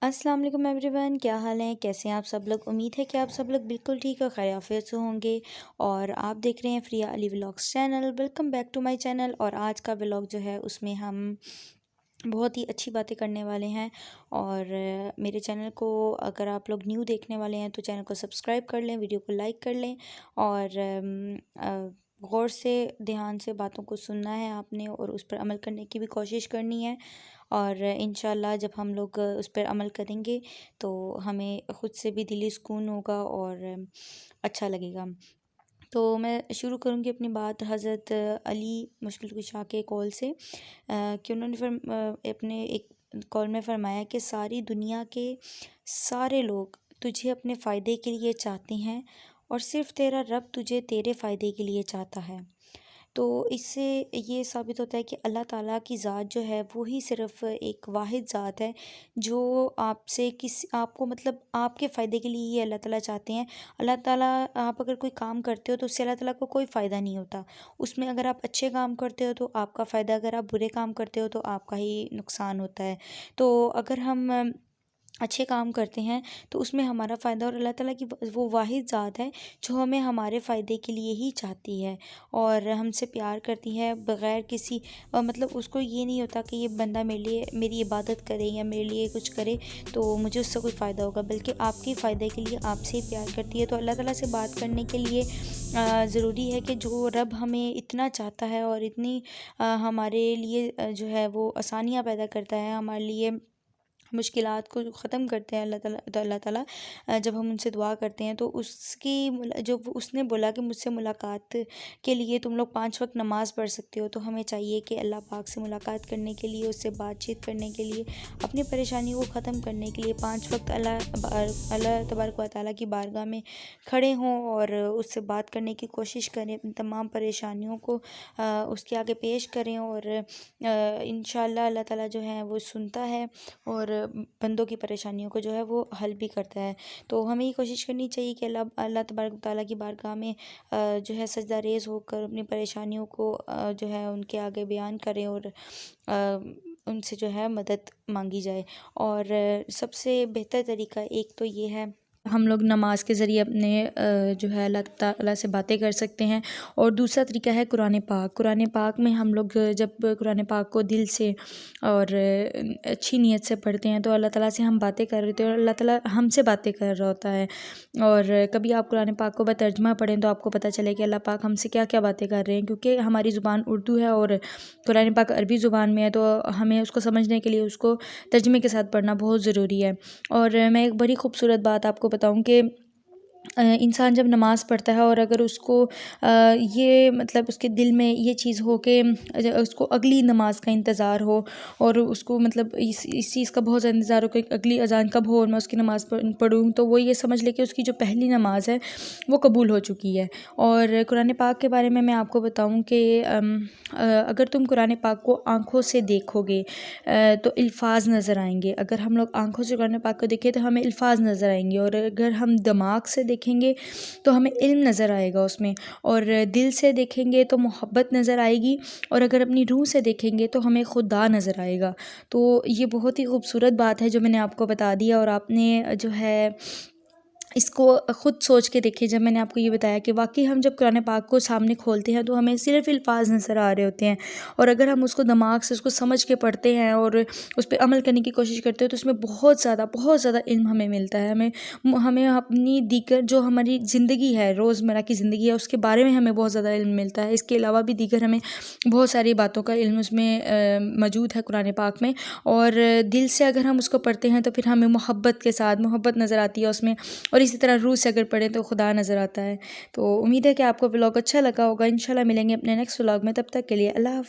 السلام علیکم every one, کیا حال ہے؟ کیسے ہیں آپ سب لوگ؟ امید ہے کہ آپ سب لوگ بالکل ٹھیک اور خیر عافیت سے ہوں گے، اور آپ دیکھ رہے ہیں Fariha Ali vlogs channel. Welcome back to my channel. اور آج کا ولاگ جو ہے اس میں ہم بہت ہی اچھی باتیں کرنے والے ہیں، اور میرے چینل کو اگر آپ لوگ نیو دیکھنے والے ہیں تو چینل کو سبسکرائب کر لیں، ویڈیو کو لائک کر لیں، اور غور سے دھیان سے باتوں کو سننا ہے آپ نے، اور اس پر عمل کرنے کی بھی کوشش کرنی ہے، اور انشاءاللہ جب ہم لوگ اس پر عمل کریں گے تو ہمیں خود سے بھی دلی سکون ہوگا اور اچھا لگے گا۔ تو میں شروع کروں گی اپنی بات حضرت علی مشکل کشا کے قول سے، کہ انہوں نے اپنے ایک قول میں فرمایا کہ ساری دنیا کے سارے لوگ تجھے اپنے فائدے کے لیے چاہتے ہیں، اور صرف تیرا رب تجھے تیرے فائدے کے لیے چاہتا ہے۔ تو اس سے یہ ثابت ہوتا ہے کہ اللہ تعالیٰ کی ذات جو ہے وہی صرف ایک واحد ذات ہے جو آپ کو مطلب آپ کے فائدے کے لیے ہی اللہ تعالیٰ چاہتے ہیں۔ اللہ تعالیٰ، آپ اگر کوئی کام کرتے ہو تو اس سے اللہ تعالیٰ کو کوئی فائدہ نہیں ہوتا اس میں۔ اگر آپ اچھے کام کرتے ہو تو آپ کا فائدہ، اگر آپ برے کام کرتے ہو تو آپ کا ہی نقصان ہوتا ہے۔ تو اگر ہم اچھے کام کرتے ہیں تو اس میں ہمارا فائدہ، اور اللہ تعالیٰ کی وہ واحد ذات ہے جو ہمیں ہمارے فائدے کے لیے ہی چاہتی ہے اور ہم سے پیار کرتی ہے بغیر کسی مطلب اس کو یہ نہیں ہوتا کہ یہ بندہ میرے لیے میری عبادت کرے یا میرے لیے کچھ کرے تو مجھے اس سے کوئی فائدہ ہوگا، بلکہ آپ کے فائدے کے لیے آپ سے ہی پیار کرتی ہے۔ تو اللہ تعالیٰ سے بات کرنے کے لیے ضروری ہے کہ جو رب ہمیں اتنا چاہتا ہے اور اتنی ہمارے لیے جو ہے وہ آسانیاں پیدا کرتا ہے، ہمارے لیے مشکلات کو ختم کرتے ہیں اللہ تعالیٰ جب ہم ان سے دعا کرتے ہیں تو جو اس نے بولا کہ مجھ سے ملاقات کے لیے تم لوگ 5 وقت نماز پڑھ سکتے ہو، تو ہمیں چاہیے کہ اللہ پاک سے ملاقات کرنے کے لیے، اس سے بات چیت کرنے کے لیے، اپنی پریشانیوں کو ختم کرنے کے لیے 5 وقت اللہ تبارک و تعالیٰ کی بارگاہ میں کھڑے ہوں اور اس سے بات کرنے کی کوشش کریں، اپنی تمام پریشانیوں کو اس کے آگے پیش کریں، اور انشاءاللہ اللہ تعالیٰ جو ہے وہ سنتا ہے اور بندوں کی پریشانیوں کو جو ہے وہ حل بھی کرتا ہے۔ تو ہمیں یہ کوشش کرنی چاہیے کہ اللہ تبارک و تعالیٰ کی بارگاہ میں جو ہے سجدہ ریز ہو کر اپنی پریشانیوں کو جو ہے ان کے آگے بیان کریں اور ان سے جو ہے مدد مانگی جائے۔ اور سب سے بہتر طریقہ ایک تو یہ ہے، ہم لوگ نماز کے ذریعے اپنے جو ہے اللہ تعالیٰ سے باتیں کر سکتے ہیں، اور دوسرا طریقہ ہے قرآن پاک۔ قرآن پاک میں ہم لوگ جب قرآن پاک کو دل سے اور اچھی نیت سے پڑھتے ہیں تو اللہ تعالیٰ سے ہم باتیں کر رہے ہوتے ہیں اور اللہ تعالیٰ ہم سے باتیں کر رہا ہوتا ہے۔ اور کبھی آپ قرآن پاک کو بترجمہ پڑھیں تو آپ کو پتہ چلے کہ اللہ پاک ہم سے کیا کیا باتیں کر رہے ہیں، کیونکہ ہماری زبان اردو ہے اور قرآن پاک عربی زبان میں ہے، تو ہمیں اس کو سمجھنے کے لیے اس کو ترجمے کے ساتھ پڑھنا بہت ضروری ہے۔ اور میں ایک بڑی خوبصورت بات آپ کو بتاؤں کہ انسان جب نماز پڑھتا ہے اور اگر اس کو یہ مطلب اس کے دل میں یہ چیز ہو کہ اس کو اگلی نماز کا انتظار ہو، اور اس کو مطلب اس چیز کا بہت زیادہ انتظار ہو کہ اگلی اذان کب ہو اور میں اس کی نماز پڑھوں، تو وہ یہ سمجھ لے کہ اس کی جو پہلی نماز ہے وہ قبول ہو چکی ہے۔ اور قرآن پاک کے بارے میں آپ کو بتاؤں کہ اگر تم قرآن پاک کو آنکھوں سے دیکھو گے تو الفاظ نظر آئیں گے۔ اگر ہم لوگ آنکھوں سے قرآن پاک کو دیکھیں تو ہمیں الفاظ نظر آئیں گے، اور اگر ہم دماغ سے دیکھیں گے تو ہمیں علم نظر آئے گا اس میں، اور دل سے دیکھیں گے تو محبت نظر آئے گی، اور اگر اپنی روح سے دیکھیں گے تو ہمیں خدا نظر آئے گا۔ تو یہ بہت ہی خوبصورت بات ہے جو میں نے آپ کو بتا دیا، اور آپ نے جو ہے اس کو خود سوچ کے دیکھیں جب میں نے آپ کو یہ بتایا کہ واقعی ہم جب قرآن پاک کو سامنے کھولتے ہیں تو ہمیں صرف الفاظ نظر آ رہے ہوتے ہیں، اور اگر ہم اس کو دماغ سے اس کو سمجھ کے پڑھتے ہیں اور اس پہ عمل کرنے کی کوشش کرتے ہیں تو اس میں بہت زیادہ علم ہمیں ملتا ہے۔ ہمیں اپنی دیگر جو ہماری زندگی ہے، روزمرہ کی زندگی ہے، اس کے بارے میں ہمیں بہت زیادہ علم ملتا ہے۔ اس کے علاوہ بھی دیگر ہمیں بہت ساری باتوں کا علم اس میں موجود ہے قرآن پاک میں، اور دل سے اگر ہم اس کو پڑھتے ہیں تو پھر ہمیں محبت کے ساتھ محبت نظر آتی ہے اس میں، اور اسی طرح روح سے اگر پڑھیں تو خدا نظر آتا ہے۔ تو امید ہے کہ آپ کو ولاگ اچھا لگا ہوگا۔ انشاءاللہ ملیں گے اپنے نیکسٹ ولاگ میں، تب تک کے لیے اللہ حافظ۔